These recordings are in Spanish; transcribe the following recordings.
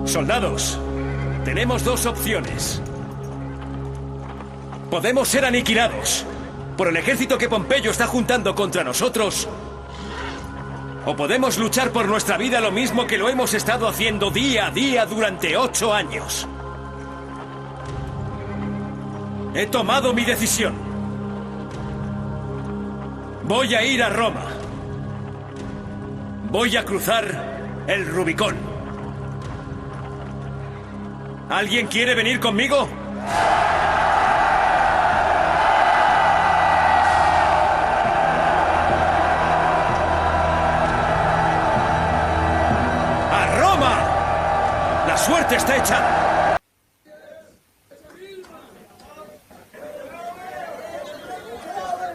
Soldados, tenemos dos opciones. Podemos ser aniquilados por el ejército que Pompeyo está juntando contra nosotros, o podemos luchar por nuestra vida lo mismo que lo hemos estado haciendo día a día durante 8 años. He tomado mi decisión. Voy a ir a Roma. Voy a cruzar el Rubicón. ¿Alguien quiere venir conmigo? ¡A Roma! La suerte está echada.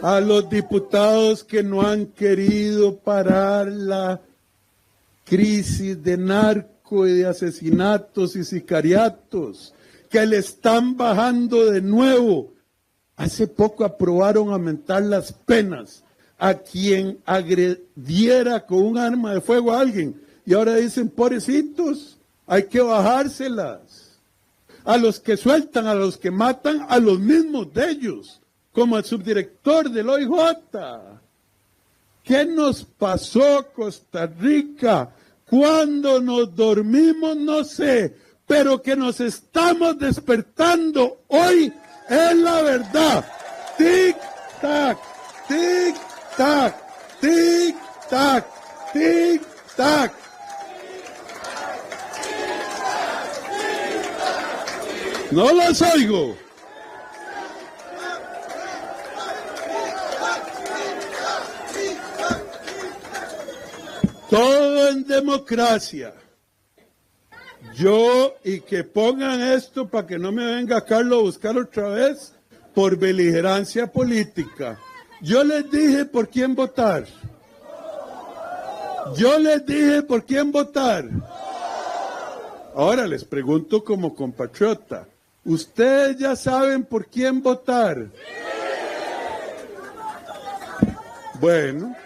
A los diputados que no han querido parar la crisis de narco y de asesinatos y sicariatos, que le están bajando de nuevo. Hace poco aprobaron aumentar las penas a quien agrediera con un arma de fuego a alguien. Y ahora dicen, pobrecitos, hay que bajárselas. A los que sueltan, a los que matan, a los mismos de ellos, como el subdirector del OIJ. ¿Qué nos pasó, Costa Rica? Cuando nos dormimos, no sé, pero que nos estamos despertando hoy es la verdad. Tic-tac, tic-tac, tic-tac, tic-tac. No los oigo. Todo en democracia. Yo, y que pongan esto para que no me venga Carlos a buscar otra vez, por beligerancia política. Yo les dije por quién votar. Yo les dije por quién votar. Ahora les pregunto como compatriota. ¿Ustedes ya saben por quién votar? Bueno.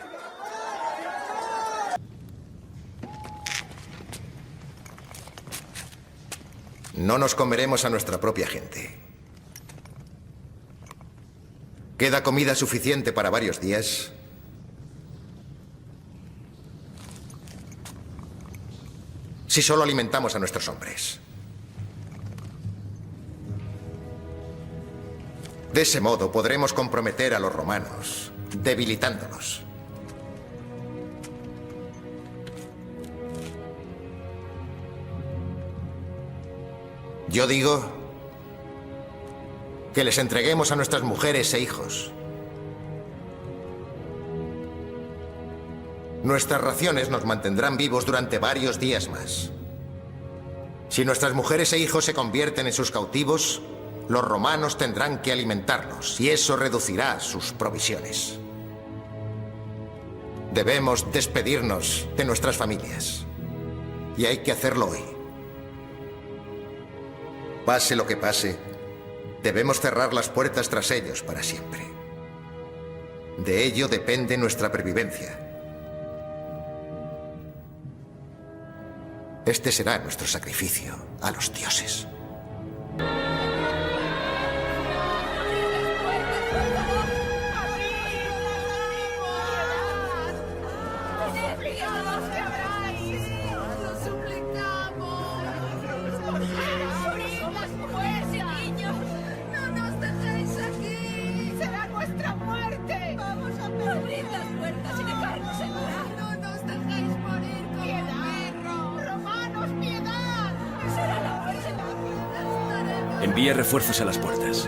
No nos comeremos a nuestra propia gente. ¿Queda comida suficiente para varios días? Si solo alimentamos a nuestros hombres. De ese modo podremos comprometer a los romanos, debilitándolos. Yo digo que les entreguemos a nuestras mujeres e hijos. Nuestras raciones nos mantendrán vivos durante varios días más. Si nuestras mujeres e hijos se convierten en sus cautivos, los romanos tendrán que alimentarlos y eso reducirá sus provisiones. Debemos despedirnos de nuestras familias y hay que hacerlo hoy. Pase lo que pase, debemos cerrar las puertas tras ellos para siempre. De ello depende nuestra pervivencia. Este será nuestro sacrificio a los dioses. Envíe refuerzos a las puertas.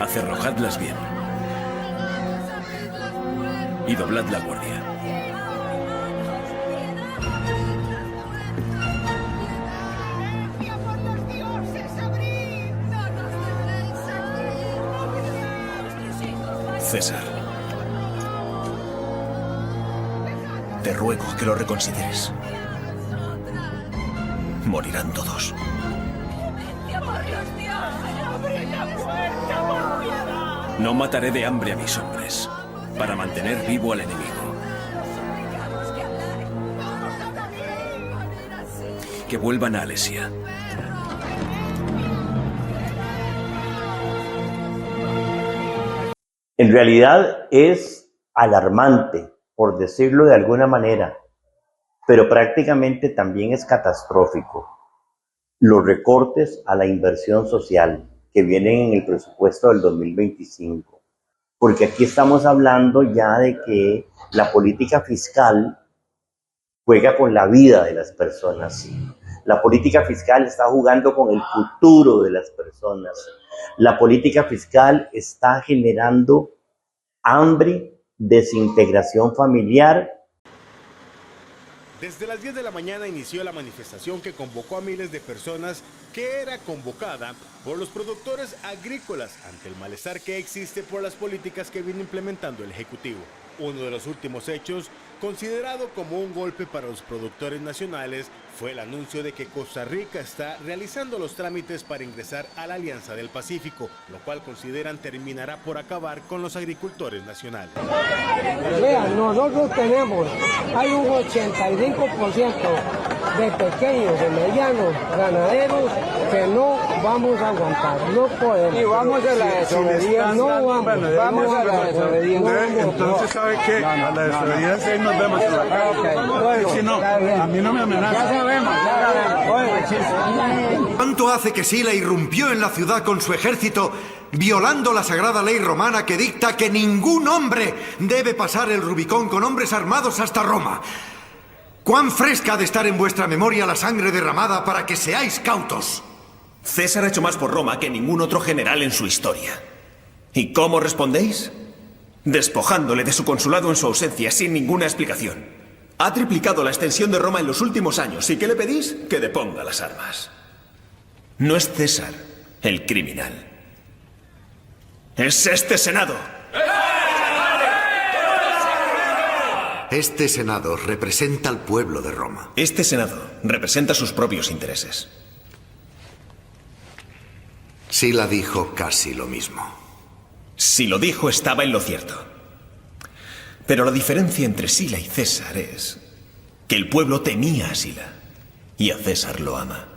Acerrojadlas bien. Y doblad la guardia. César, te ruego que lo reconsideres. Morirán todos. No mataré de hambre a mis hombres para mantener vivo al enemigo. que vuelvan a Alesia. En realidad es alarmante, por decirlo de alguna manera, pero prácticamente también es catastrófico. Los recortes a la inversión social que vienen en el presupuesto del 2025. Porque aquí estamos hablando ya de que la política fiscal juega con la vida de las personas. La política fiscal está jugando con el futuro de las personas. La política fiscal está generando hambre, desintegración familiar. Desde las 10 de la mañana inició la manifestación que convocó a miles de personas, que era convocada por los productores agrícolas ante el malestar que existe por las políticas que viene implementando el Ejecutivo. Uno de los últimos hechos, considerado como un golpe para los productores nacionales, fue el anuncio de que Costa Rica está realizando los trámites para ingresar a la Alianza del Pacífico, lo cual consideran terminará por acabar con los agricultores nacionales. Vean, nosotros tenemos, hay un 85% de pequeños, de medianos ganaderos que no vamos a aguantar, no podemos. Y vamos a la desobediencia. No vamos a la desobediencia. Entonces, ¿sabe qué? A la desobediencia nos vemos. Bueno, Si no, a mí no me amenaza. ¿Cuánto hace que Sila irrumpió en la ciudad con su ejército, violando la sagrada ley romana que dicta que ningún hombre debe pasar el Rubicón con hombres armados hasta Roma? ¿Cuán fresca ha de estar en vuestra memoria la sangre derramada para que seáis cautos? César ha hecho más por Roma que ningún otro general en su historia. ¿Y cómo respondéis? Despojándole de su consulado en su ausencia sin ninguna explicación. Ha triplicado la extensión de Roma en los últimos años. ¿Y qué le pedís? Que deponga las armas. No es César el criminal. ¡Es este Senado! Este Senado representa al pueblo de Roma. Este Senado representa sus propios intereses. Sila dijo casi lo mismo. Si lo dijo, estaba en lo cierto. Pero la diferencia entre Sila y César es que el pueblo temía a Sila y a César lo ama.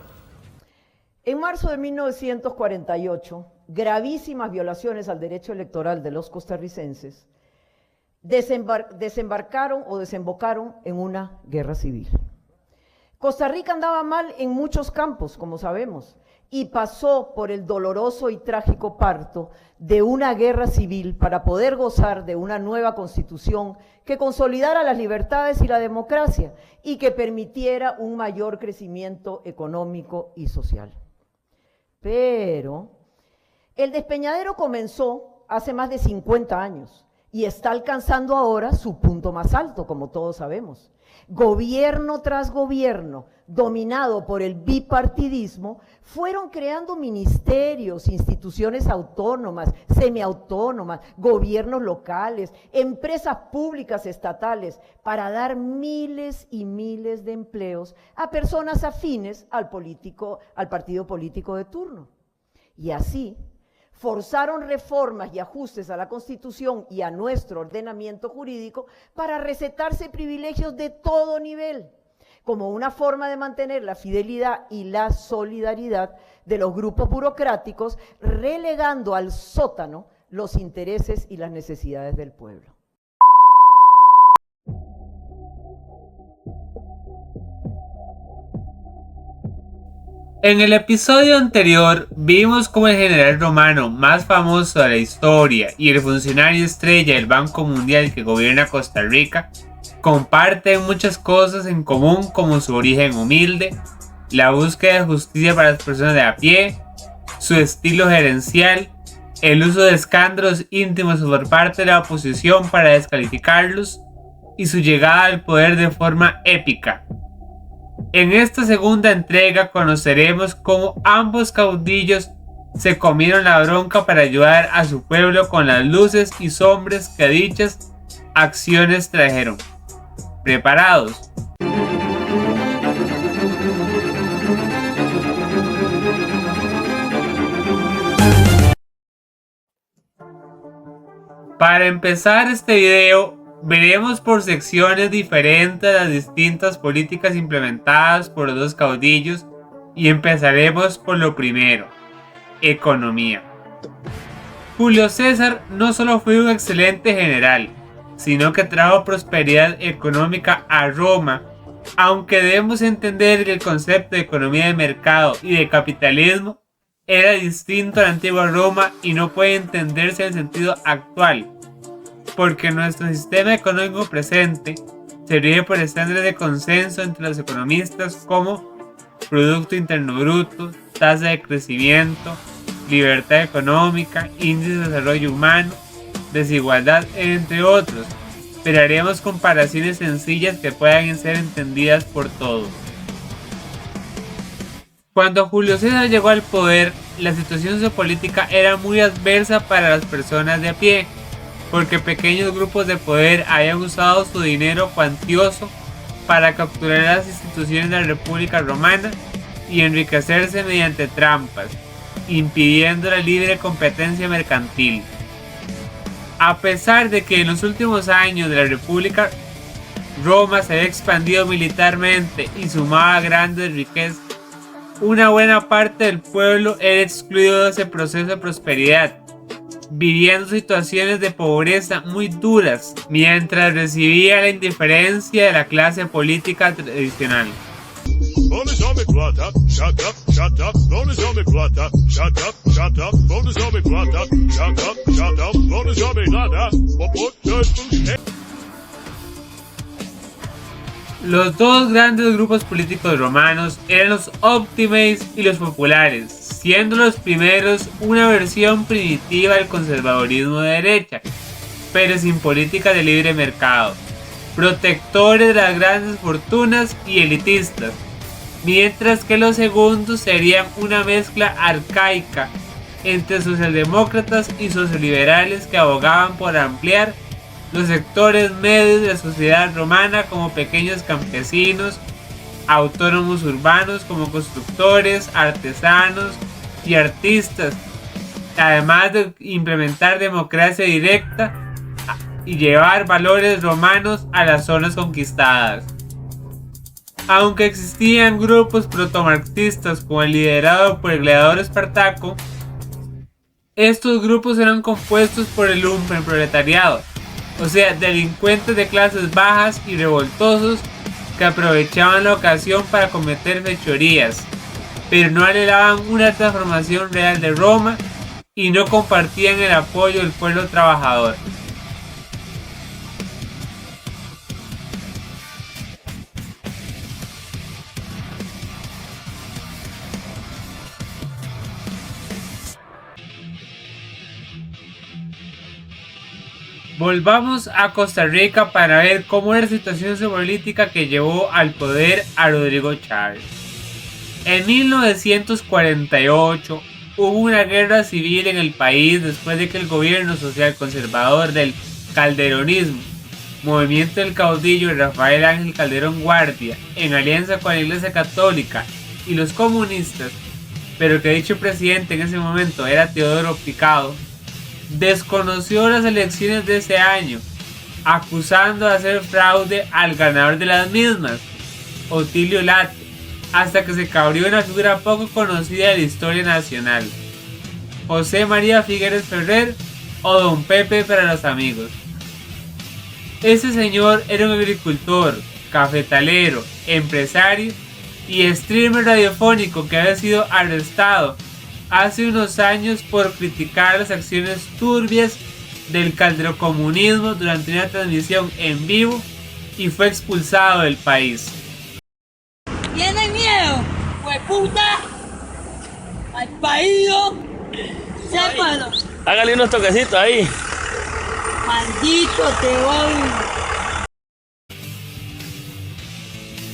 En marzo de 1948, gravísimas violaciones al derecho electoral de los costarricenses desembocaron en una guerra civil. Costa Rica andaba mal en muchos campos, como sabemos, y pasó por el doloroso y trágico parto de una guerra civil para poder gozar de una nueva constitución que consolidara las libertades y la democracia y que permitiera un mayor crecimiento económico y social. Pero el despeñadero comenzó hace más de 50 años y está alcanzando ahora su punto más alto, como todos sabemos. Gobierno tras gobierno, dominado por el bipartidismo, fueron creando ministerios, instituciones autónomas, semiautónomas, gobiernos locales, empresas públicas estatales, para dar miles y miles de empleos a personas afines al partido político de turno. Y así forzaron reformas y ajustes a la Constitución y a nuestro ordenamiento jurídico para recetarse privilegios de todo nivel, como una forma de mantener la fidelidad y la solidaridad de los grupos burocráticos, relegando al sótano los intereses y las necesidades del pueblo. En el episodio anterior vimos cómo el general romano más famoso de la historia y el funcionario estrella del Banco Mundial que gobierna Costa Rica comparten muchas cosas en común, como su origen humilde, la búsqueda de justicia para las personas de a pie, su estilo gerencial, el uso de escándalos íntimos por parte de la oposición para descalificarlos y su llegada al poder de forma épica. En esta segunda entrega conoceremos cómo ambos caudillos se comieron la bronca para ayudar a su pueblo con las luces y sombras que dichas acciones trajeron. ¿Preparados? Para empezar este video, Veremos por secciones diferentes las distintas políticas implementadas por los dos caudillos y empezaremos por lo primero, economía. Julio César no solo fue un excelente general, sino que trajo prosperidad económica a Roma, aunque debemos entender que el concepto de economía de mercado y de capitalismo era distinto a la antigua Roma y no puede entenderse en el sentido actual, porque nuestro sistema económico presente se rige por estándares de consenso entre los economistas como Producto Interno Bruto, tasa de crecimiento, libertad económica, índice de desarrollo humano, desigualdad, entre otros, pero haremos comparaciones sencillas que puedan ser entendidas por todos. Cuando Julio César llegó al poder, la situación sociopolítica era muy adversa para las personas de a pie, porque pequeños grupos de poder habían usado su dinero cuantioso para capturar las instituciones de la República Romana y enriquecerse mediante trampas, impidiendo la libre competencia mercantil. A pesar de que en los últimos años de la República Roma se había expandido militarmente y sumaba grandes riquezas, una buena parte del pueblo era excluido de ese proceso de prosperidad, viviendo situaciones de pobreza muy duras, mientras recibía la indiferencia de la clase política tradicional. Los dos grandes grupos políticos romanos eran los Optimates y los populares, siendo los primeros una versión primitiva del conservadurismo de derecha, pero sin política de libre mercado, protectores de las grandes fortunas y elitistas, mientras que los segundos serían una mezcla arcaica entre socialdemócratas y socioliberales que abogaban por ampliar los sectores medios de la sociedad romana como pequeños campesinos, autónomos urbanos como constructores, artesanos y artistas, además de implementar democracia directa y llevar valores romanos a las zonas conquistadas. Aunque existían grupos protomarxistas como el liderado por el gladiador Espartaco, estos grupos eran compuestos por el lumpenproletariado, o sea, delincuentes de clases bajas y revoltosos que aprovechaban la ocasión para cometer fechorías, pero no anhelaban una transformación real de Roma y no compartían el apoyo del pueblo trabajador. Volvamos a Costa Rica para ver cómo era la situación sociopolítica que llevó al poder a Rodrigo Chávez. En 1948 hubo una guerra civil en el país después de que el gobierno social conservador del calderonismo, movimiento del caudillo Rafael Ángel Calderón Guardia, en alianza con la Iglesia Católica y los comunistas, pero que dicho presidente en ese momento era Teodoro Picado, desconoció las elecciones de ese año, acusando de hacer fraude al ganador de las mismas, Otilio Late, hasta que se cabrió una figura poco conocida de la historia nacional, José María Figueres Ferrer o Don Pepe para los amigos. Ese señor era un agricultor, cafetalero, empresario y streamer radiofónico que había sido arrestado hace unos años por criticar las acciones turbias del calderocomunismo durante una transmisión en vivo y fue expulsado del país. ¿Tienen miedo? ¡Pues puta! ¡Al país! ¡Sépalo! Hágale unos toquecitos ahí. ¡Maldito te voy!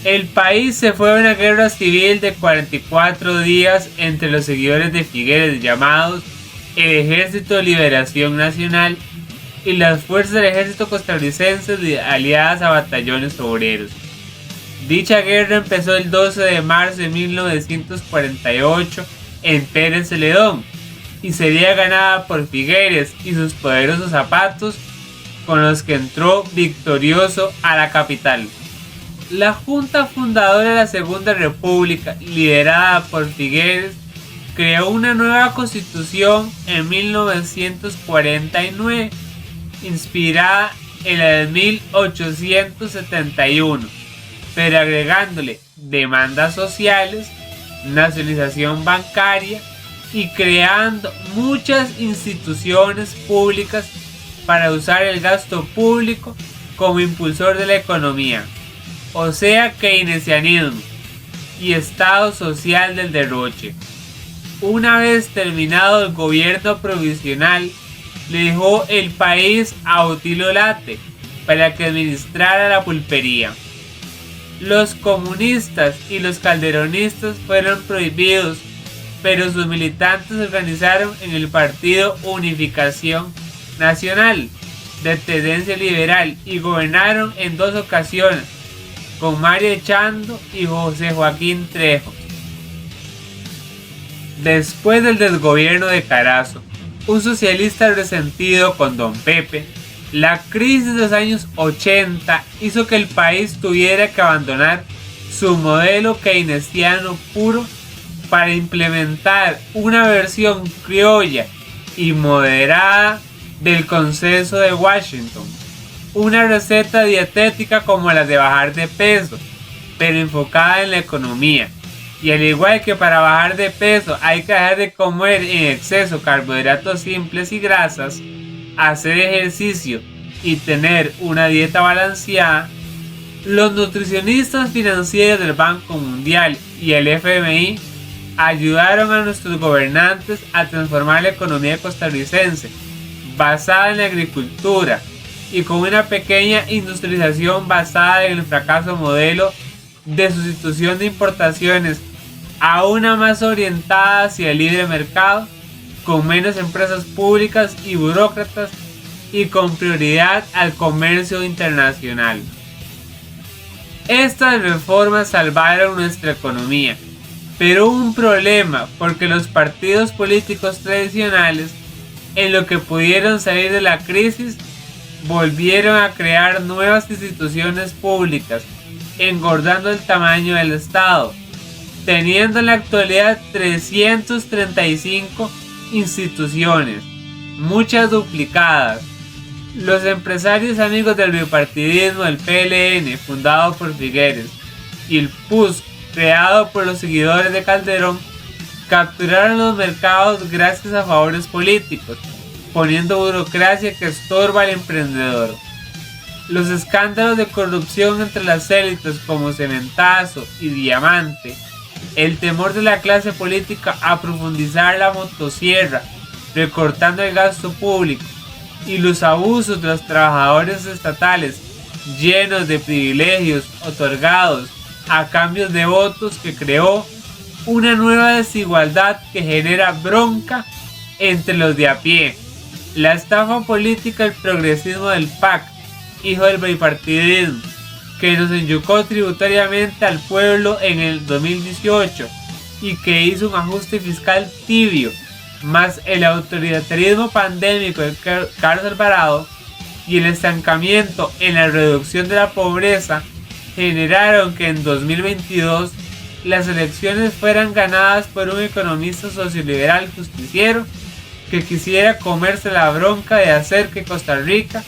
El país se fue a una guerra civil de 44 días entre los seguidores de Figueres llamados el Ejército de Liberación Nacional y las fuerzas del ejército costarricense aliadas a batallones obreros. Dicha guerra empezó el 12 de marzo de 1948 en Pérez Celedón y sería ganada por Figueres y sus poderosos zapatos con los que entró victorioso a la capital. La Junta Fundadora de la Segunda República, liderada por Figueres, creó una nueva constitución en 1949, inspirada en la de 1871, pero agregándole demandas sociales, nacionalización bancaria y creando muchas instituciones públicas para usar el gasto público como impulsor de la economía, o sea, keynesianismo y estado social del derroche. Una vez terminado el gobierno provisional, le dejó el país a Otilio Late para que administrara la pulpería. Los comunistas y los calderonistas fueron prohibidos, pero sus militantes se organizaron en el Partido Unificación Nacional, de tendencia liberal, y gobernaron en 2 ocasiones, con Mario Echando y José Joaquín Trejo. Después del desgobierno de Carazo, un socialista resentido con Don Pepe, la crisis de los años 80 hizo que el país tuviera que abandonar su modelo keynesiano puro para implementar una versión criolla y moderada del Consenso de Washington, una receta dietética como la de bajar de peso, pero enfocada en la economía. Y al igual que para bajar de peso hay que dejar de comer en exceso carbohidratos simples y grasas, hacer ejercicio y tener una dieta balanceada, los nutricionistas financieros del Banco Mundial y el FMI ayudaron a nuestros gobernantes a transformar la economía costarricense, basada en la agricultura y con una pequeña industrialización basada en el fracaso modelo de sustitución de importaciones a una más orientada hacia el libre mercado, con menos empresas públicas y burócratas y con prioridad al comercio internacional. Estas reformas salvaron nuestra economía, pero hubo un problema porque los partidos políticos tradicionales, en lo que pudieron salir de la crisis, volvieron a crear nuevas instituciones públicas, engordando el tamaño del Estado, teniendo en la actualidad 335 instituciones, muchas duplicadas. Los empresarios amigos del bipartidismo, el PLN, fundado por Figueres, y el PUS, creado por los seguidores de Calderón, capturaron los mercados gracias a favores políticos, poniendo burocracia que estorba al emprendedor. Los escándalos de corrupción entre las élites como Cementazo y Diamante, el temor de la clase política a profundizar la motosierra, recortando el gasto público, y los abusos de los trabajadores estatales llenos de privilegios otorgados a cambio de votos, que creó una nueva desigualdad que genera bronca entre los de a pie. La estafa política del progresismo del PAC, hijo del bipartidismo, que nos enyucó tributariamente al pueblo en el 2018 y que hizo un ajuste fiscal tibio, más el autoritarismo pandémico de Carlos Alvarado y el estancamiento en la reducción de la pobreza, generaron que en 2022 las elecciones fueran ganadas por un economista socioliberal justiciero que quisiera comerse la bronca de hacer que Costa Rica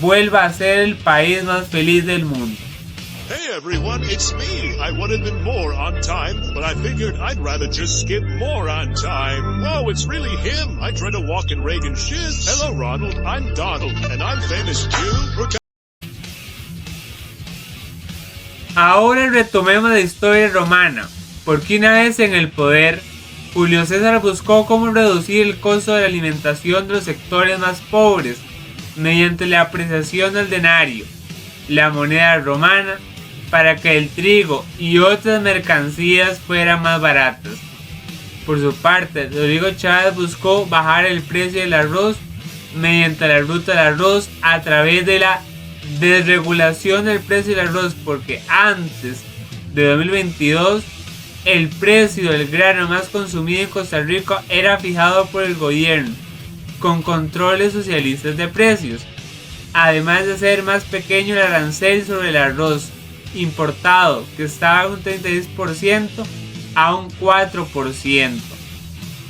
vuelva a ser el país más feliz del mundo. Hey everyone, it's me. I would have been more on time, but I figured I'd rather just skip more on time. Whoa, it's really him. I tried to walk in Reagan's shiz. Hello Ronald, I'm Donald, and I'm famous too. Ahora retomemos la historia romana, porque una vez en el poder, Julio César buscó cómo reducir el costo de la alimentación de los sectores más pobres mediante la apreciación del denario, la moneda romana, para que el trigo y otras mercancías fueran más baratas. Por su parte, Rodrigo Chávez buscó bajar el precio del arroz mediante la ruta del arroz a través de la desregulación del precio del arroz, porque antes de 2022 el precio del grano más consumido en Costa Rica era fijado por el gobierno con controles socialistas de precios. además de ser más pequeño el arancel sobre el arroz importado, que estaba en un 36% a un 4%.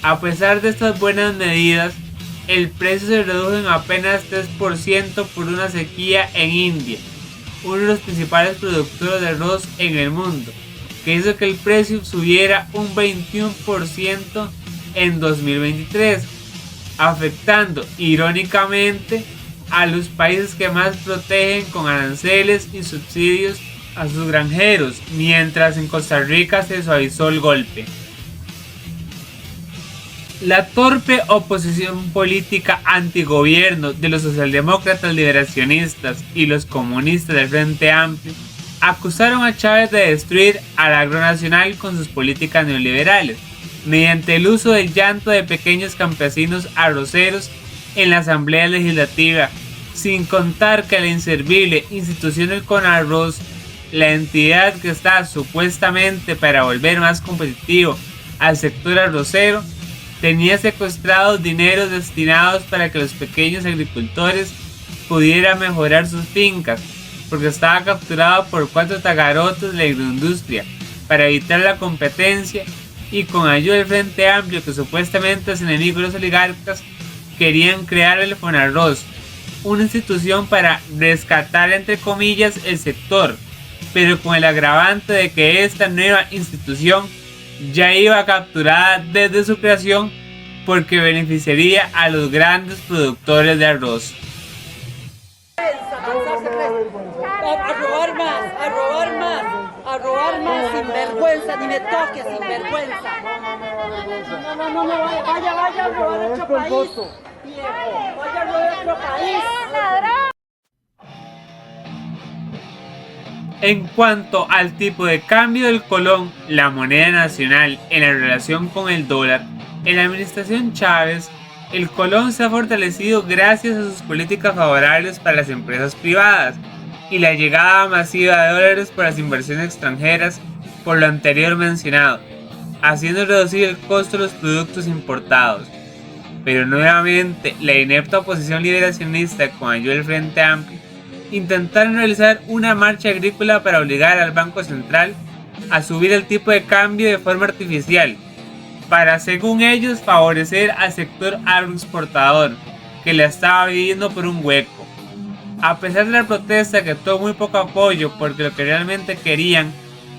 A pesar de estas buenas medidas, el precio se redujo en apenas 3% por una sequía en India, uno de los principales productores de arroz en el mundo, que hizo que el precio subiera un 21% en 2023, afectando irónicamente a los países que más protegen con aranceles y subsidios a sus granjeros, mientras en Costa Rica se suavizó el golpe. La torpe oposición política antigobierno de los socialdemócratas liberacionistas y los comunistas del Frente Amplio acusaron a Chávez de destruir al agro nacional con sus políticas neoliberales, mediante el uso del llanto de pequeños campesinos arroceros en la Asamblea Legislativa, sin contar que la inservible institución del Conarroz, la entidad que está supuestamente para volver más competitivo al sector arrocero, tenía secuestrados dineros destinados para que los pequeños agricultores pudieran mejorar sus fincas, porque estaba capturado por 4 tagarotes de la agroindustria para evitar la competencia, y con ayuda del Frente Amplio, que supuestamente es enemigo de los oligarcas, querían crear el Fonarroz, una institución para rescatar entre comillas el sector, pero con el agravante de que esta nueva institución ya iba capturada desde su creación, porque beneficiaría a los grandes productores de arroz. A robar más, sin vergüenza, ni me toques, sin vergüenza. No, vaya a robar otro país. Viejo, vaya a robar otro país. En cuanto al tipo de cambio del colón, la moneda nacional, en la relación con el dólar, en la administración Chávez, el colón se ha fortalecido gracias a sus políticas favorables para las empresas privadas y la llegada masiva de dólares por las inversiones extranjeras, por lo anterior mencionado, haciendo reducir el costo de los productos importados. Pero nuevamente, la inepta oposición liberacionista con ayuda del Frente Amplio intentaron realizar una marcha agrícola para obligar al Banco Central a subir el tipo de cambio de forma artificial, para, según ellos, favorecer al sector agroexportador, que la estaba viviendo por un hueco. A pesar de la protesta, que tuvo muy poco apoyo, porque lo que realmente querían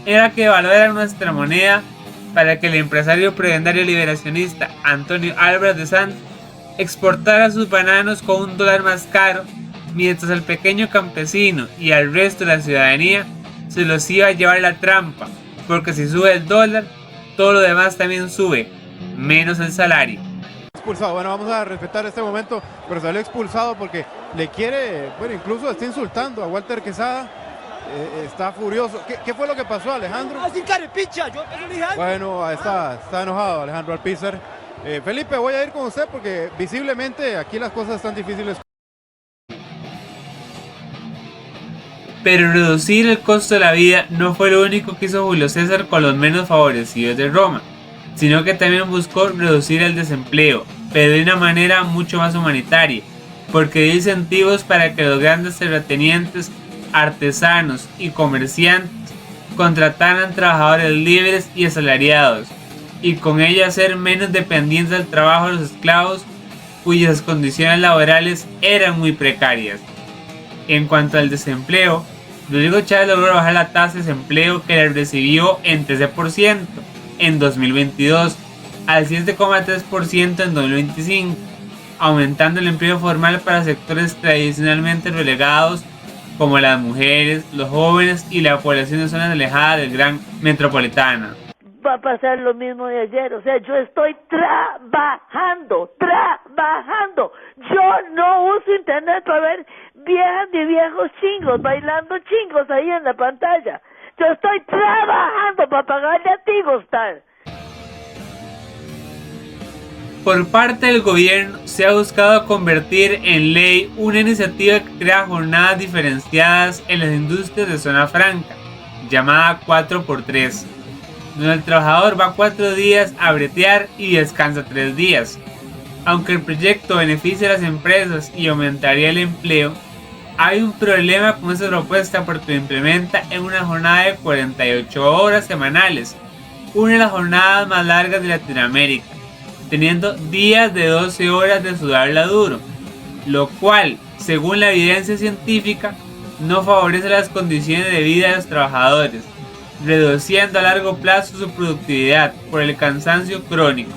era que devaluaran nuestra moneda para que el empresario prebendario liberacionista Antonio Álvarez de Sanz exportara sus bananos con $1 más caro, mientras al pequeño campesino y al resto de la ciudadanía se los iba a llevar la trampa, porque si sube el dólar, todo lo demás también sube, menos el salario. Expulsado, bueno, vamos a respetar este momento, pero salió expulsado porque le quiere, bueno, incluso está insultando a Walter Quesada, está furioso. ¿Qué fue lo que pasó, Alejandro? Bueno, está enojado Alejandro Alpizar. Felipe, voy a ir con usted porque visiblemente aquí las cosas están difíciles. Pero reducir el costo de la vida no fue lo único que hizo Julio César con los menos favorecidos de Roma, sino que también buscó reducir el desempleo, pero de una manera mucho más humanitaria, porque dio incentivos para que los grandes terratenientes, artesanos y comerciantes contrataran trabajadores libres y asalariados, y con ello hacer menos dependientes del trabajo de los esclavos, cuyas condiciones laborales eran muy precarias. En cuanto al desempleo, Rodrigo Chávez logró bajar la tasa de desempleo, que le recibió en 13% en 2022 al 7,3% en 2025, aumentando el empleo formal para sectores tradicionalmente relegados como las mujeres, los jóvenes y la población de zonas alejadas del gran metropolitana. Va a pasar lo mismo de ayer, o sea, yo estoy trabajando. Yo no uso internet para ver viejas ni viejos chingos bailando chingos ahí en la pantalla. Yo estoy trabajando para pagarle a ti, Gostar. Por parte del gobierno se ha buscado convertir en ley una iniciativa que crea jornadas diferenciadas en las industrias de zona franca, llamada 4x3, donde el trabajador va 4 días a bretear y descansa 3 días. Aunque el proyecto beneficia a las empresas y aumentaría el empleo, Hay un problema con esta propuesta porque lo implementa en una jornada de 48 horas semanales, una de las jornadas más largas de Latinoamérica, teniendo días de 12 horas de sudarla duro, lo cual, según la evidencia científica, no favorece las condiciones de vida de los trabajadores, reduciendo a largo plazo su productividad por el cansancio crónico.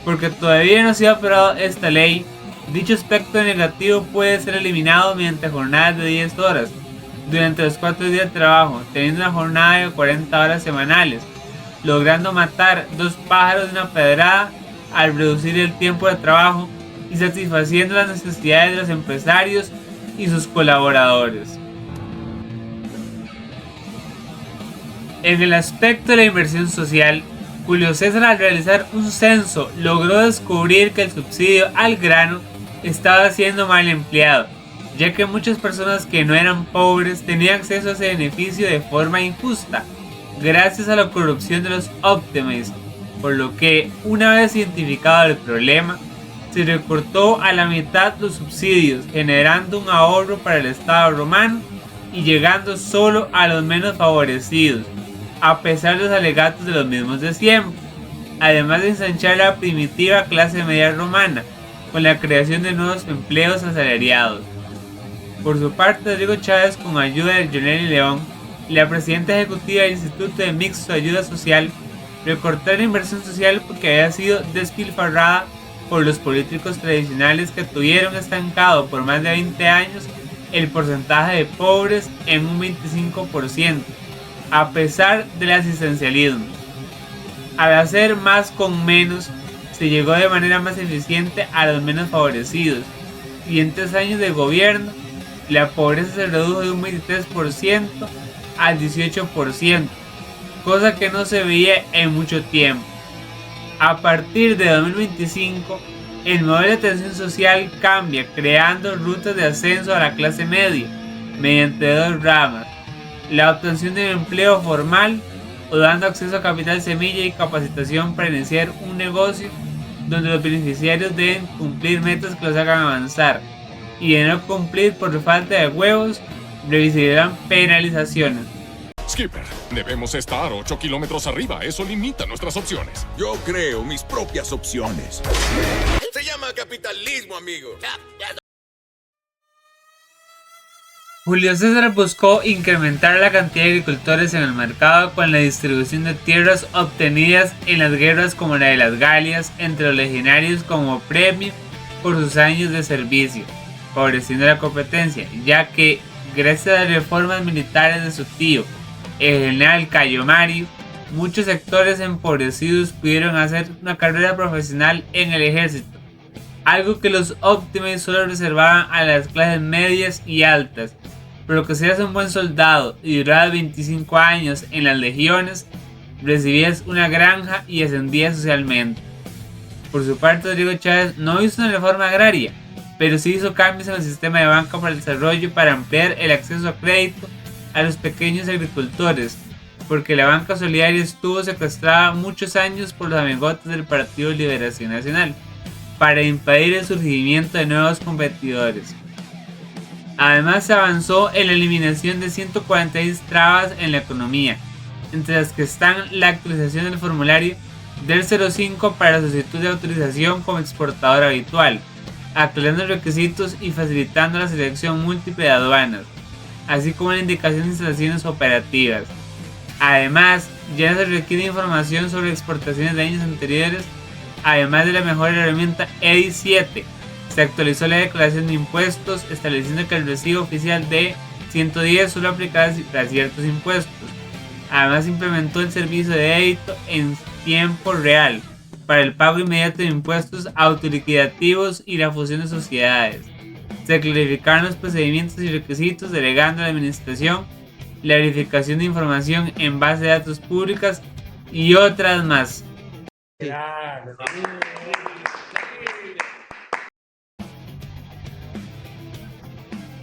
Porque todavía no se ha aprobado esta ley, dicho aspecto negativo puede ser eliminado mediante jornadas de 10 horas durante los 4 días de trabajo, teniendo una jornada de 40 horas semanales, logrando matar 2 pájaros de una pedrada al reducir el tiempo de trabajo y satisfaciendo las necesidades de los empresarios y sus colaboradores. En el aspecto de la inversión social, Julio César, al realizar un censo, logró descubrir que el subsidio al grano estaba siendo mal empleado, ya que muchas personas que no eran pobres tenían acceso a ese beneficio de forma injusta, gracias a la corrupción de los optimistas, por lo que, una vez identificado el problema, se recortó a la mitad los subsidios, generando un ahorro para el Estado romano y llegando solo a los menos favorecidos, a pesar de los alegatos de los mismos de siempre, además de ensanchar la primitiva clase media romana, con la creación de nuevos empleos asalariados. Por su parte, Rodrigo Chávez, con ayuda de Jonely León, la presidenta ejecutiva del Instituto de Mixto de Ayuda Social, recortó la inversión social porque había sido despilfarrada por los políticos tradicionales que tuvieron estancado por más de 20 años el porcentaje de pobres en un 25%, a pesar del asistencialismo. Al hacer más con menos, se llegó de manera más eficiente a los menos favorecidos, y en 3 años de gobierno, la pobreza se redujo de un 23% al 18%, cosa que no se veía en mucho tiempo. A partir de 2025, el modelo de atención social cambia, creando rutas de ascenso a la clase media, mediante 2 ramas: la obtención de un empleo formal o dando acceso a capital semilla y capacitación para iniciar un negocio, donde los beneficiarios deben cumplir metas que los hagan avanzar, y de no cumplir por falta de huevos, recibirán penalizaciones. Skipper, debemos estar 8 kilómetros arriba, eso limita nuestras opciones. Yo creo mis propias opciones. Se llama capitalismo, amigo. Julio César buscó incrementar la cantidad de agricultores en el mercado con la distribución de tierras obtenidas en las guerras como la de las Galias entre los legionarios como premio por sus años de servicio, favoreciendo la competencia, ya que gracias a las reformas militares de su tío, el general Cayo Mario, muchos sectores empobrecidos pudieron hacer una carrera profesional en el ejército, algo que los Optimates solo reservaban a las clases medias y altas. Pero que seas un buen soldado y duraras 25 años en las legiones, recibías una granja y ascendías socialmente. Por su parte, Rodrigo Chávez no hizo una reforma agraria, pero sí hizo cambios en el sistema de banca para el desarrollo para ampliar el acceso a crédito a los pequeños agricultores, porque la banca solidaria estuvo secuestrada muchos años por los amigotes del Partido Liberación Nacional, para impedir el surgimiento de nuevos competidores. Además, se avanzó en la eliminación de 146 trabas en la economía, entre las que están la actualización del formulario del 05 para la solicitud de autorización como exportador habitual, aclarando requisitos y facilitando la selección múltiple de aduanas, así como la indicación de instalaciones operativas. Además, ya no se requiere información sobre exportaciones de años anteriores, además de la mejor herramienta EDI 7. Se actualizó la declaración de impuestos, estableciendo que el recibo oficial de 110 solo aplicará a ciertos impuestos. Además, se implementó el servicio de débito en tiempo real para el pago inmediato de impuestos autoliquidativos y la fusión de sociedades. Se clarificaron los procedimientos y requisitos, delegando a la administración la verificación de información en base de datos públicas y otras más.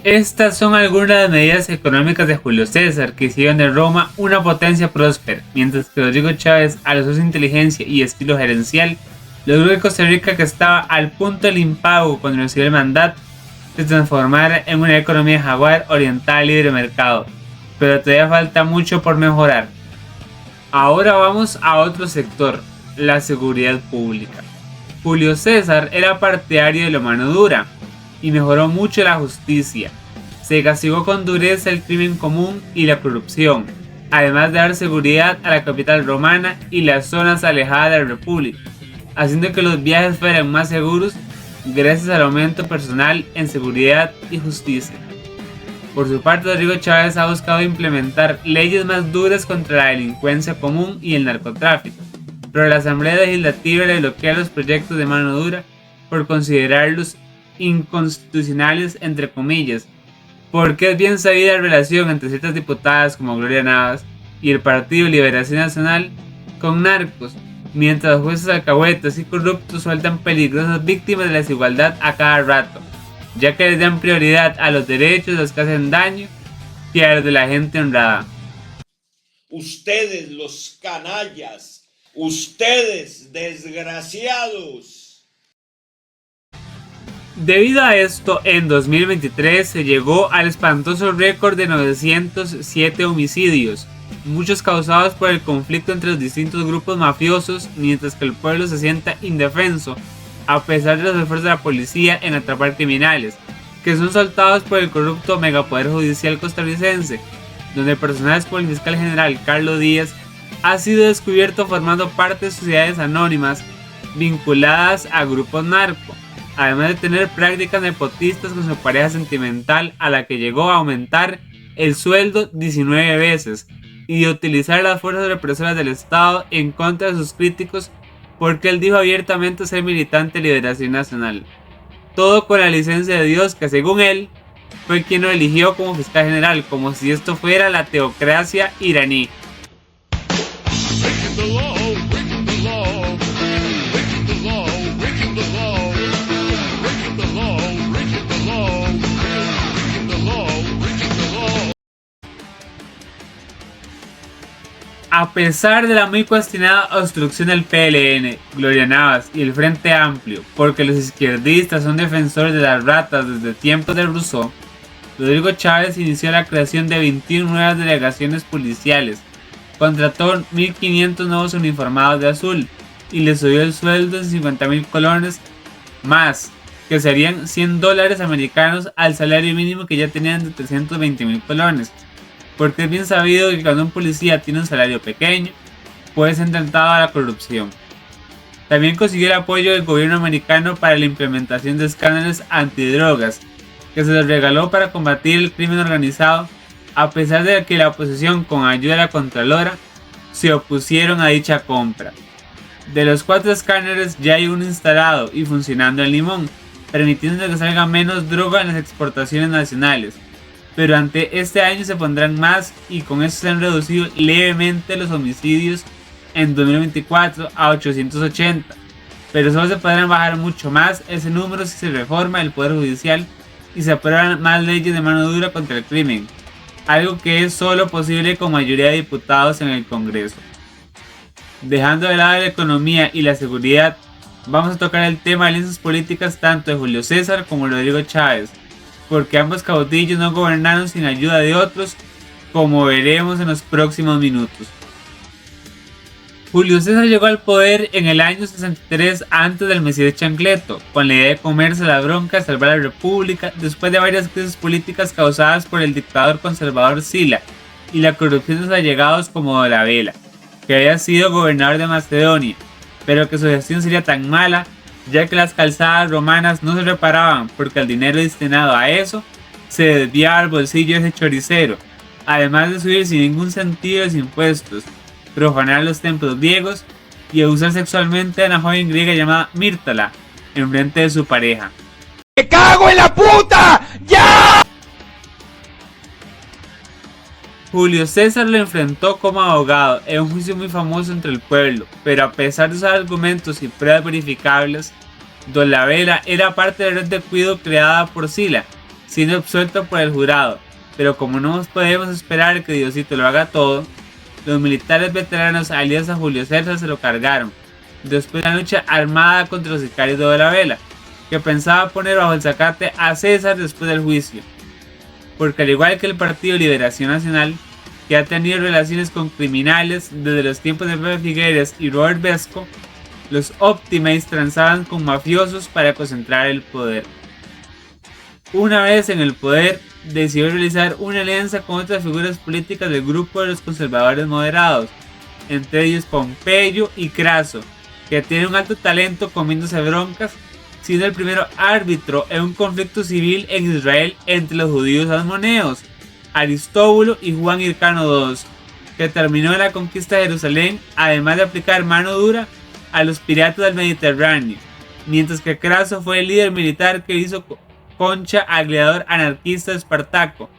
Estas son algunas de las medidas económicas de Julio César que hicieron de Roma una potencia próspera, mientras que Rodrigo Chávez, al usar su inteligencia y estilo gerencial, logró que Costa Rica, que estaba al punto del impago cuando recibió el mandato, se transformara en una economía jaguar orientada al libre mercado, pero todavía falta mucho por mejorar. Ahora vamos a otro sector, la seguridad pública. Julio César era partidario de la mano dura y mejoró mucho la justicia. Se castigó con dureza el crimen común y la corrupción, además de dar seguridad a la capital romana y las zonas alejadas de la República, haciendo que los viajes fueran más seguros gracias al aumento personal en seguridad y justicia. Por su parte, Rodrigo Chávez ha buscado implementar leyes más duras contra la delincuencia común y el narcotráfico, pero la Asamblea Legislativa le bloquea los proyectos de mano dura por considerarlos inconstitucionales, entre comillas, porque es bien sabida la relación entre ciertas diputadas como Gloria Navas y el Partido Liberación Nacional con narcos, mientras los jueces alcahuetas y corruptos sueltan peligrosas víctimas de la desigualdad a cada rato, ya que les dan prioridad a los derechos de los que hacen daño que a los de la gente honrada. Ustedes los canallas, ustedes desgraciados. Debido a esto, en 2023 se llegó al espantoso récord de 907 homicidios, muchos causados por el conflicto entre los distintos grupos mafiosos, mientras que el pueblo se sienta indefenso, a pesar de los esfuerzos de la policía en atrapar criminales, que son soltados por el corrupto megapoder judicial costarricense, donde el personaje como el fiscal general Carlos Díaz ha sido descubierto formando parte de sociedades anónimas vinculadas a grupos narco, además de tener prácticas nepotistas con su pareja sentimental, a la que llegó a aumentar el sueldo 19 veces, y de utilizar las fuerzas represoras del Estado en contra de sus críticos, porque él dijo abiertamente ser militante de Liberación Nacional. Todo con la licencia de Dios, que según él fue quien lo eligió como fiscal general, como si esto fuera la teocracia iraní. A pesar de la muy cuestionada obstrucción del PLN, Gloria Navas y el Frente Amplio, porque los izquierdistas son defensores de las ratas desde tiempos de Rousseau, Rodrigo Chávez inició la creación de 21 nuevas delegaciones policiales, contrató 1.500 nuevos uniformados de azul y les subió el sueldo en 50.000 colones más, que serían $100 americanos al salario mínimo que ya tenían de 320.000 colones. Porque es bien sabido que cuando un policía tiene un salario pequeño, puede ser tentado a la corrupción. También consiguió el apoyo del gobierno americano para la implementación de escáneres antidrogas, que se les regaló para combatir el crimen organizado, a pesar de que la oposición, con ayuda de la Contralora, se opusieron a dicha compra. De los 4 escáneres ya hay uno instalado y funcionando en Limón, permitiendo que salga menos droga en las exportaciones nacionales. Pero ante este año se pondrán más, y con eso se han reducido levemente los homicidios en 2024 a 880, pero solo se podrán bajar mucho más ese número si se reforma el Poder Judicial y se aprueban más leyes de mano dura contra el crimen, algo que es solo posible con mayoría de diputados en el Congreso. Dejando de lado la economía y la seguridad, vamos a tocar el tema de alianzas políticas tanto de Julio César como de Rodrigo Chávez, porque ambos caudillos no gobernaron sin ayuda de otros, como veremos en los próximos minutos. Julio César llegó al poder en el año 63 antes del Mesías Chancleto, con la idea de comerse la bronca de salvar a la República después de varias crisis políticas causadas por el dictador conservador Sila y la corrupción de sus allegados como Dolabella, que había sido gobernador de Macedonia, pero que su gestión sería tan mala ya que las calzadas romanas no se reparaban porque el dinero destinado a eso se desviaba al bolsillo de ese choricero, además de subir sin ningún sentido los impuestos, profanar los templos griegos y abusar sexualmente de una joven griega llamada Mírtala en frente de su pareja. ¡Me cago en la puta! ¡Ya! Julio César lo enfrentó como abogado en un juicio muy famoso entre el pueblo, pero a pesar de usar argumentos y pruebas verificables, Dolabella era parte de la red de cuidado creada por Sila, siendo absuelto por el jurado, pero como no podemos esperar que Diosito lo haga todo, los militares veteranos aliados a Julio César se lo cargaron, después de una lucha armada contra los sicarios de Dolabella, que pensaba poner bajo el zacate a César después del juicio, porque al igual que el Partido Liberación Nacional, que ha tenido relaciones con criminales desde los tiempos de Pepe Figueres y Robert Vesco, los Optimates transaban con mafiosos para concentrar el poder. Una vez en el poder, decidió realizar una alianza con otras figuras políticas del grupo de los conservadores moderados, entre ellos Pompeyo y Craso, que tiene un alto talento comiéndose broncas, siendo el primero árbitro en un conflicto civil en Israel entre los judíos asmoneos, Aristóbulo y Juan Hircano II, que terminó en la conquista de Jerusalén, además de aplicar mano dura a los piratas del Mediterráneo, mientras que Craso fue el líder militar que hizo concha al gladiador anarquista Espartaco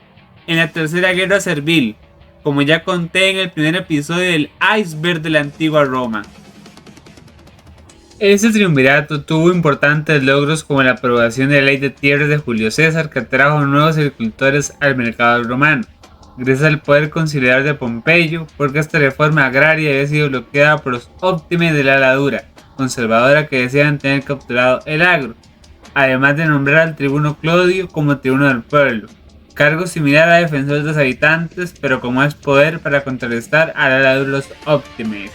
en la Tercera Guerra Servil, como ya conté en el primer episodio del Iceberg de la antigua Roma. Este triunvirato tuvo importantes logros como la aprobación de la ley de tierras de Julio César, que trajo nuevos agricultores al mercado romano, gracias al poder conciliador de Pompeyo, porque esta reforma agraria había sido bloqueada por los Optimates de la ala dura, conservadora, que deseaban tener capturado el agro, además de nombrar al tribuno Clodio como tribuno del pueblo, cargo similar a defensor de los habitantes, pero con más poder para contrarrestar a la ala dura de los Optimates.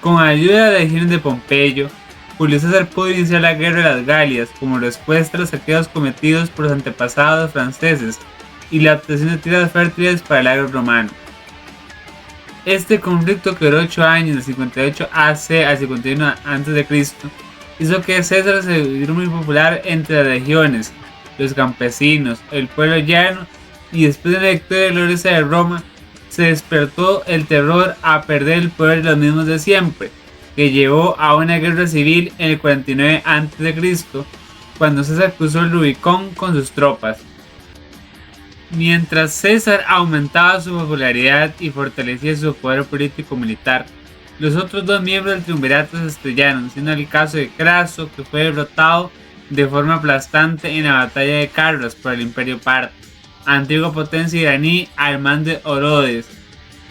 Con ayuda de las legiones de Pompeyo, Julio César pudo iniciar la guerra de las Galias como respuesta a los saqueos cometidos por los antepasados franceses y la obtención de tierras fértiles para el agro romano. Este conflicto, que duró 8 años, de 58 AC a 51 a.C., hizo que César se volviera muy popular entre las legiones, los campesinos, el pueblo llano, y después de la victoria gloriosa de Roma, se despertó el terror a perder el poder de los mismos de siempre, que llevó a una guerra civil en el 49 a.C., cuando César cruzó el Rubicón con sus tropas. Mientras César aumentaba su popularidad y fortalecía su poder político-militar, los otros dos miembros del triunvirato se estrellaron, siendo el caso de Craso, que fue derrotado de forma aplastante en la batalla de Carras por el Imperio Parto, antigua potencia iraní al mando de Orodes,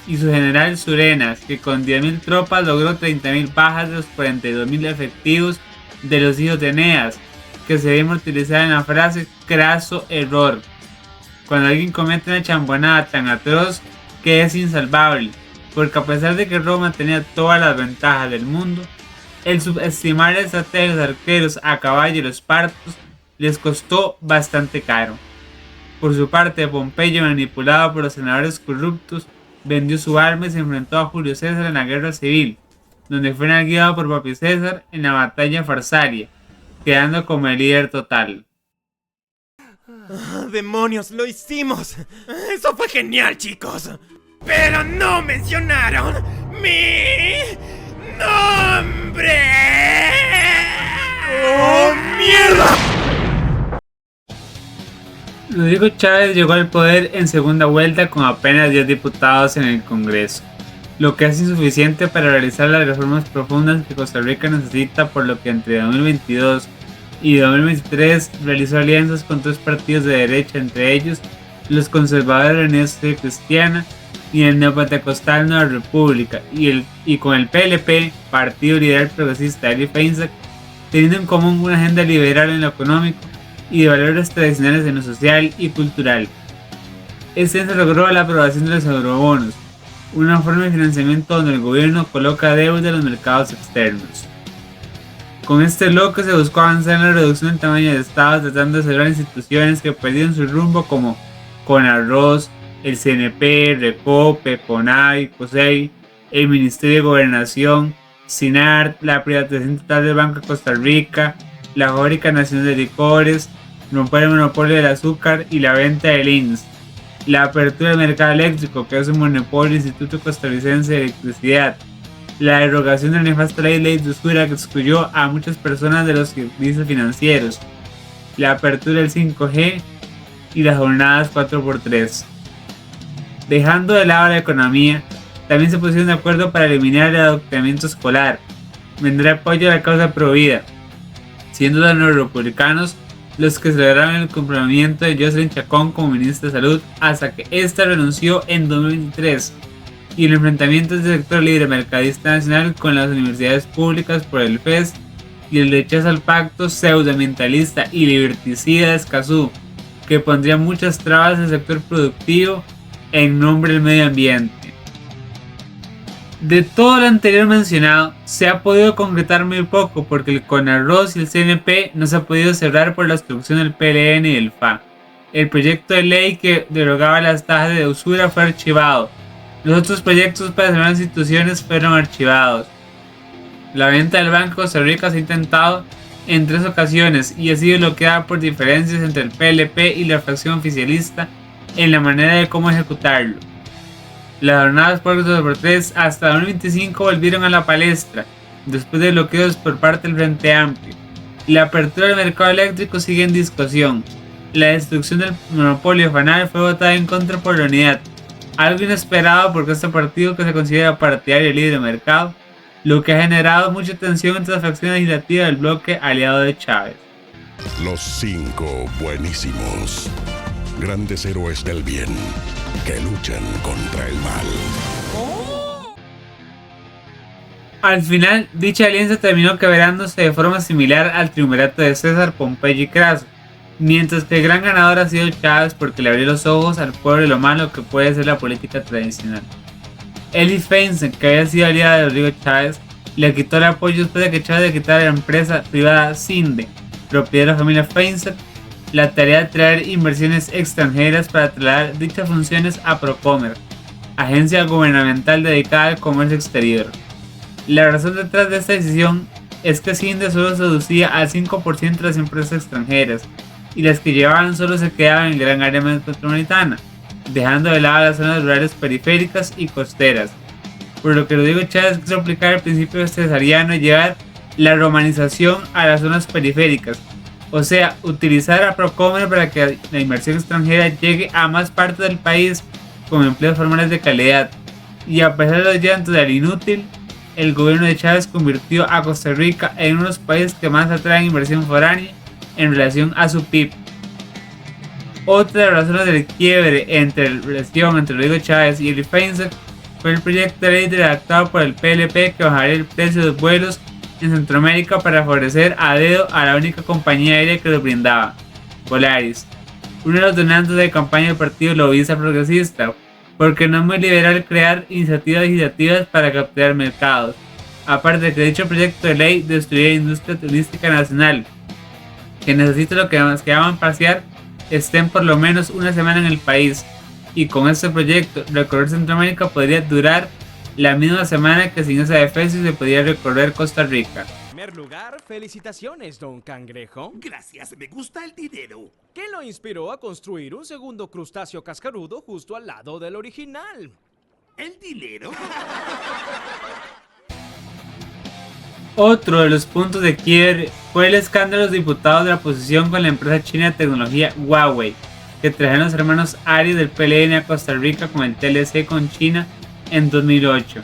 y su general Surenas, que con 10.000 tropas logró 30.000 bajas de los 42.000 efectivos de los hijos de Eneas, que se debe utilizar en la frase "craso error", cuando alguien comete una chambonada tan atroz que es insalvable, porque a pesar de que Roma tenía todas las ventajas del mundo, el subestimar la estrategia de los arqueros a caballo y los partos les costó bastante caro. Por su parte, Pompeyo, manipulado por los senadores corruptos, vendió su arma y se enfrentó a Julio César en la guerra civil, donde fue guiado por Papi César en la batalla de Farsalia, quedando como el líder total. ¡Demonios! ¡Lo hicimos! ¡Eso fue genial, chicos! ¡Pero no mencionaron mi nombre! ¡Oh, mierda! Rodrigo Chávez llegó al poder en segunda vuelta con apenas 10 diputados en el Congreso, lo que es insuficiente para realizar las reformas profundas que Costa Rica necesita, por lo que entre 2022 y 2023 realizó alianzas con 3 partidos de derecha, entre ellos los conservadores de la Unión Social Cristiana y el neopentecostal Nueva República, y con el PLP, Partido Liberal Progresista de Eli Feinsack, teniendo en común una agenda liberal en lo económico y de valores tradicionales en lo social y cultural. Este se logró la aprobación de los eurobonos, una forma de financiamiento donde el gobierno coloca deuda en los mercados externos. Con este logro se buscó avanzar en la reducción del tamaño de estados, tratando de cerrar instituciones que perdieron su rumbo, como Conarroz, el CNP, Recope, CONAVI, COSEI, el Ministerio de Gobernación, SINART, la privatización total del Banco de Costa Rica, la Fábrica Nacional de Licores, romper el monopolio del azúcar y la venta del INS, la apertura del mercado eléctrico, que es un monopolio del Instituto Costarricense de Electricidad, la derogación de la nefasta ley de usura que excluyó a muchas personas de los servicios financieros, la apertura del 5G y las jornadas 4x3. Dejando de lado la economía, también se pusieron de acuerdo para eliminar el adoctrinamiento escolar, brindar apoyo a la causa provida, siendo los neorepublicanos los que celebraron el comprometido de Jocelyn Chacón como ministra de Salud, hasta que ésta renunció en 2023, y el enfrentamiento del sector libre mercadista nacional con las universidades públicas por el FES y el rechazo al pacto pseudoambientalista y liberticida de Escazú, que pondría muchas trabas al sector productivo en nombre del medio ambiente. De todo lo anterior mencionado, se ha podido concretar muy poco porque el CONARROS y el CNP no se ha podido cerrar por la obstrucción del PLN y del FA. El proyecto de ley que derogaba las tasas de usura fue archivado. Los otros proyectos para cerrar instituciones fueron archivados. La venta del Banco de Costa Rica se ha intentado en 3 ocasiones y ha sido bloqueada por diferencias entre el PLP y la fracción oficialista en la manera de cómo ejecutarlo. Las jornadas por 2x3 hasta 2025 volvieron a la palestra, después de bloqueos por parte del Frente Amplio. La apertura del mercado eléctrico sigue en discusión. La destrucción del monopolio FANAL fue votada en contra por la unidad, algo inesperado porque este partido que se considera partidario del libre mercado, lo que ha generado mucha tensión entre las facciones legislativas del bloque aliado de Chávez. Los 5 buenísimos. Grandes héroes del bien que luchan contra el mal. Al final, dicha alianza terminó quebrándose de forma similar al triunvirato de César, Pompeyo y Craso, mientras que el gran ganador ha sido Chávez porque le abrió los ojos al pueblo de lo malo que puede ser la política tradicional. Eli Feinstein, que había sido aliada de Rodrigo Chávez, le quitó el apoyo después de que Chávez le quitara a la empresa privada Cinde, propiedad de la familia Feinstein, la tarea de traer inversiones extranjeras para trasladar dichas funciones a Procomer, agencia gubernamental dedicada al comercio exterior. La razón detrás de esta decisión es que Cinde solo seducía al 5% de las empresas extranjeras y las que llevaban solo se quedaban en gran área metropolitana, dejando de lado las zonas rurales periféricas y costeras, por lo que Rodrigo Chávez quiso aplicar el principio cesariano y llevar la romanización a las zonas periféricas, o sea, utilizar a Procomer para que la inversión extranjera llegue a más partes del país con empleos formales de calidad, y a pesar de los llantos del inútil, el gobierno de Chávez convirtió a Costa Rica en uno de los países que más atraen inversión foránea en relación a su PIB. Otra de las razones del quiebre entre la relación entre Rodrigo Chávez y Eli Feinstein fue el proyecto de ley redactado por el PLP que bajaría el precio de los vuelos en Centroamérica para favorecer a dedo a la única compañía aérea que lo brindaba, Volaris, uno de los donantes de campaña del partido lobista progresista, porque no es muy liberal crear iniciativas legislativas para capturar mercados, aparte de que dicho proyecto de ley destruiría la industria turística nacional, que necesita lo que llaman pasear estén por lo menos una semana en el país, y con este proyecto recorrer Centroamérica podría durar la misma semana que sin esa defensa se podía recorrer Costa Rica. En primer lugar, felicitaciones, don Cangrejo. Gracias, me gusta el dinero. ¿Qué lo inspiró a construir un segundo crustáceo cascarudo justo al lado del original? ¿El dinero? Otro de los puntos de quiebre fue el escándalo de los diputados de la oposición con la empresa china de tecnología Huawei, que trajeron los hermanos Ari del PLN a Costa Rica con el TLC con China en 2008.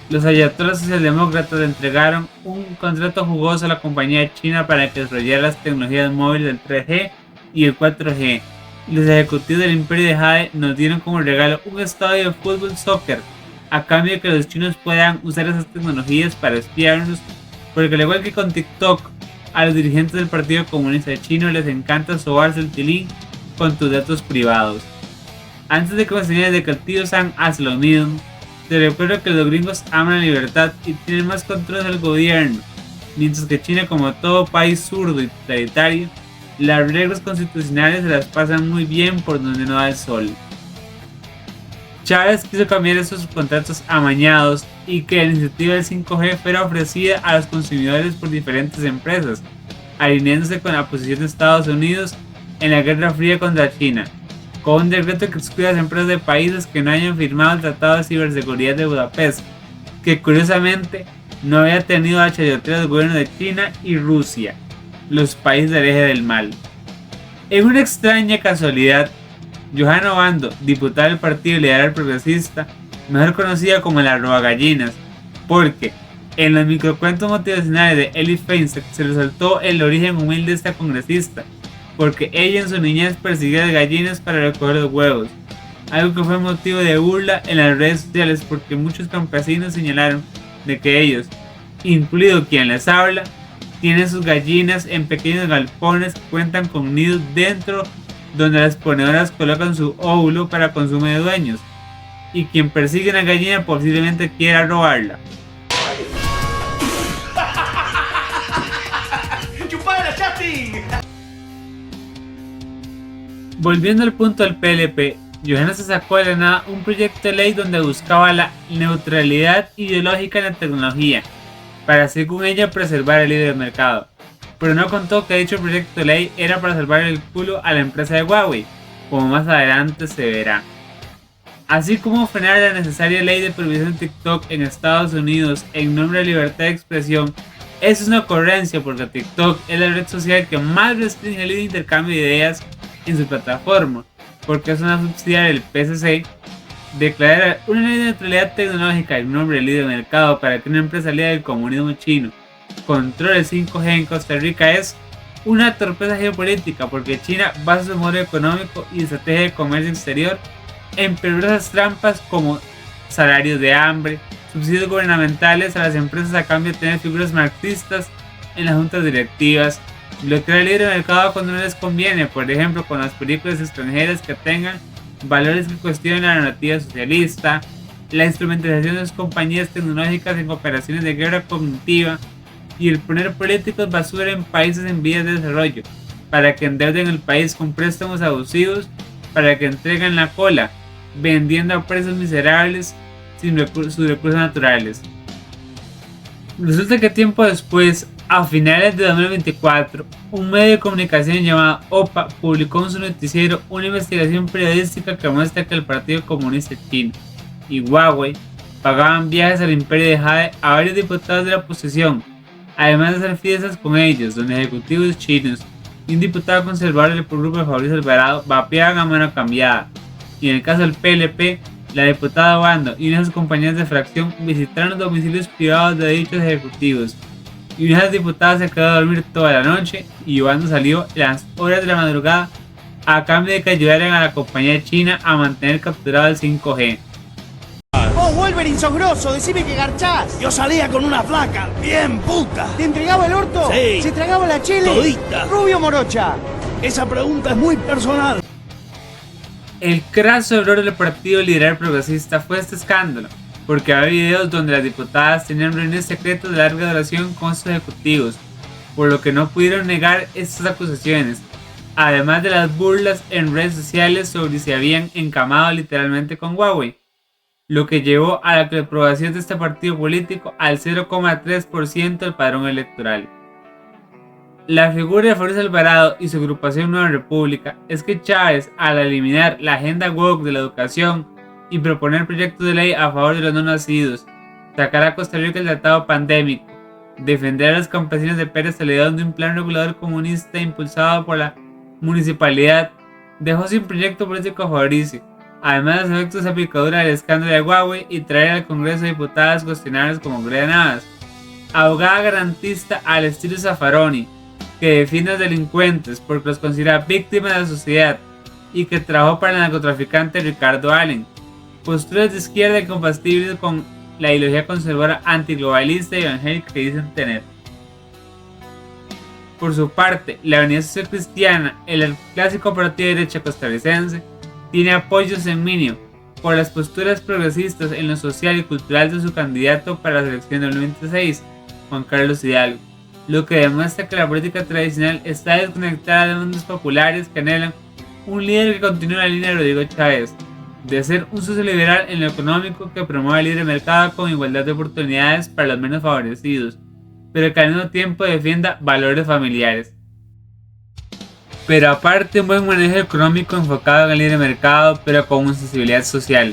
Los ayatollahs socialdemócratas le entregaron un contrato jugoso a la compañía china para que desarrollara las tecnologías móviles del 3G y el 4G. Y los ejecutivos del imperio de Jade nos dieron como regalo un estadio de fútbol soccer, a cambio de que los chinos puedan usar esas tecnologías para espiarnos, porque al igual que con TikTok, a los dirigentes del Partido Comunista Chino les encanta sobarse el tilín con tus datos privados. Antes de que me señales de que el tío Sam hace lo mismo, te recuerdo que los gringos aman la libertad y tienen más control del gobierno, mientras que China, como todo país zurdo y totalitario, las reglas constitucionales se las pasan muy bien por donde no da el sol. Chávez quiso cambiar esos contratos amañados y que la iniciativa del 5G fuera ofrecida a los consumidores por diferentes empresas, alineándose con la posición de Estados Unidos en la Guerra Fría contra China, con un decreto que excluye a las empresas de países que no hayan firmado el Tratado de Ciberseguridad de Budapest, que curiosamente no había tenido la chayotera del gobierno de China y Rusia, los países del eje del mal. En una extraña casualidad, Johanna Obando, diputada del Partido Liberal Progresista, mejor conocida como la Robagallinas, porque en los microcuentos motivacionales de Eli Feinstein se resaltó el origen humilde de esta congresista, porque ella en su niñez perseguía gallinas para recoger los huevos, algo que fue motivo de burla en las redes sociales porque muchos campesinos señalaron de que ellos, incluido quien les habla, tienen sus gallinas en pequeños galpones que cuentan con nidos dentro, donde las ponedoras colocan su óvulo para consumo de dueños, y quien persigue una gallina posiblemente quiera robarla. Volviendo al punto del PLP, Johanna se sacó de la nada un proyecto de ley donde buscaba la neutralidad ideológica en la tecnología, para así con ella preservar el libre mercado. Pero no contó que dicho proyecto de ley era para salvar el culo a la empresa de Huawei, como más adelante se verá. Así como frenar la necesaria ley de prohibición de TikTok en Estados Unidos en nombre de libertad de expresión, es una ocurrencia porque TikTok es la red social que más restringe el libre intercambio de ideas en su plataforma, porque es una subsidiaria del PCC. Declarar una ley de neutralidad tecnológica en nombre del libre mercado para que una empresa aliada del comunismo chino controle el 5G en Costa Rica es una torpeza geopolítica, porque China basa su modelo económico y estrategia de comercio exterior en peligrosas trampas como salarios de hambre, subsidios gubernamentales a las empresas a cambio de tener figuras marxistas en las juntas directivas, bloquear el libre mercado cuando no les conviene, por ejemplo con las películas extranjeras que tengan valores que cuestionen la narrativa socialista, la instrumentalización de las compañías tecnológicas en operaciones de guerra cognitiva y el poner políticos basura en países en vías de desarrollo para que endeuden el país con préstamos abusivos para que entreguen la cola, vendiendo a precios miserables sin sus recursos naturales. Resulta que tiempo después, a finales de 2024, un medio de comunicación llamado OPA publicó en su noticiero una investigación periodística que muestra que el Partido Comunista Chino y Huawei pagaban viajes al imperio de Jade a varios diputados de la oposición, además de hacer fiestas con ellos, donde ejecutivos chinos y un diputado conservador del grupo de Fabricio Alvarado vapeaban a mano cambiada, y en el caso del PLP, la diputada Obando y una de sus compañeras de fracción visitaron los domicilios privados de dichos ejecutivos, y una de las diputadas se quedó a dormir toda la noche y Obando salió en las horas de la madrugada a cambio de que ayudaran a la compañía china a mantener capturado el 5G. Vos, Wolverine, sos grosso, decime que garchás. Yo salía con una flaca, bien puta. ¿Te entregaba el orto? Sí. ¿Se entregaba la chile? Todita. ¿Rubio morocha? Esa pregunta es muy personal. El craso error del Partido Liberal Progresista fue este escándalo, porque había videos donde las diputadas tenían reuniones secretas de larga duración con sus ejecutivos, por lo que no pudieron negar estas acusaciones, además de las burlas en redes sociales sobre si habían encamado literalmente con Huawei, lo que llevó a la aprobación de este partido político al 0,3% del padrón electoral. La figura de Fabricio Alvarado y su agrupación Nueva República es que Chávez, al eliminar la agenda woke de la educación y proponer proyectos de ley a favor de los no nacidos, sacar a Costa Rica del tratado pandémico, defender a los campesinos de Pérez Celedón de un plan regulador comunista impulsado por la municipalidad, dejó sin proyecto político a Fabricio, además de los efectos de aplicadura del escándalo de Huawei, y traer al Congreso diputadas cuestionables como Gloria Navas, abogada garantista al estilo Zaffaroni, que defiende a los delincuentes porque los considera víctimas de la sociedad y que trabajó para el narcotraficante Ricardo Allen, posturas de izquierda incompatibles con la ideología conservadora antiglobalista y evangélica que dicen tener. Por su parte, la Unidad Social Cristiana, el clásico partido de derecha costarricense, tiene apoyos en mínimo por las posturas progresistas en lo social y cultural de su candidato para la elección del 2026, Juan Carlos Hidalgo, lo que demuestra que la política tradicional está desconectada de mundos populares que anhelan un líder que continúe la línea de Rodrigo Chávez, de ser un socioliberal en lo económico que promueve el libre mercado con igualdad de oportunidades para los menos favorecidos, pero que al mismo tiempo defienda valores familiares. Pero aparte, un buen manejo económico enfocado en el libre mercado, pero con una sensibilidad social.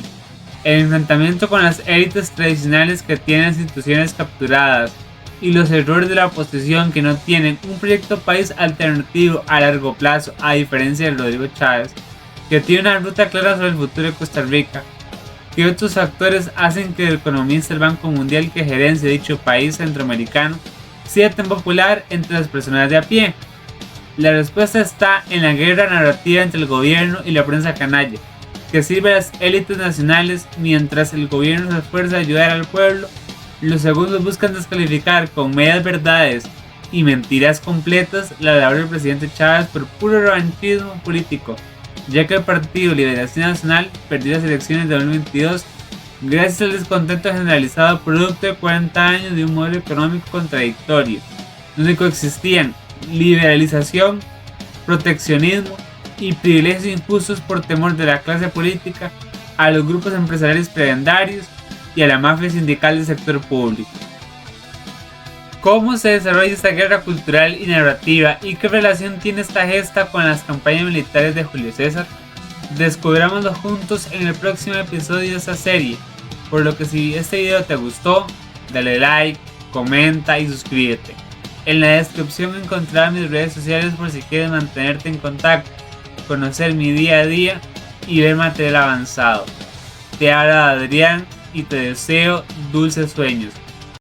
El enfrentamiento con las élites tradicionales que tienen instituciones capturadas y los errores de la oposición que no tienen un proyecto país alternativo a largo plazo, a diferencia de Rodrigo Chávez, que tiene una ruta clara sobre el futuro de Costa Rica. ¿Qué otros factores hacen que el economista del Banco Mundial que gerencia dicho país centroamericano sea tan popular entre las personas de a pie? La respuesta está en la guerra narrativa entre el gobierno y la prensa canalla, que sirve a las élites nacionales mientras el gobierno se esfuerza a ayudar al pueblo. Los segundos buscan descalificar con medias verdades y mentiras completas la labor del presidente Chávez por puro revanchismo político, ya que el Partido Liberación Nacional perdió las elecciones de 2022 gracias al descontento generalizado producto de 40 años de un modelo económico contradictorio, donde coexistían liberalización, proteccionismo y privilegios injustos por temor de la clase política a los grupos empresariales prebendarios y a la mafia sindical del sector público. ¿Cómo se desarrolla esta guerra cultural y narrativa y qué relación tiene esta gesta con las campañas militares de Julio César? Descubrámoslo juntos en el próximo episodio de esta serie, por lo que si este video te gustó, dale like, comenta y suscríbete. En la descripción encontrarás mis redes sociales por si quieres mantenerte en contacto, conocer mi día a día y ver material avanzado. Te habla Adrián y te deseo dulces sueños.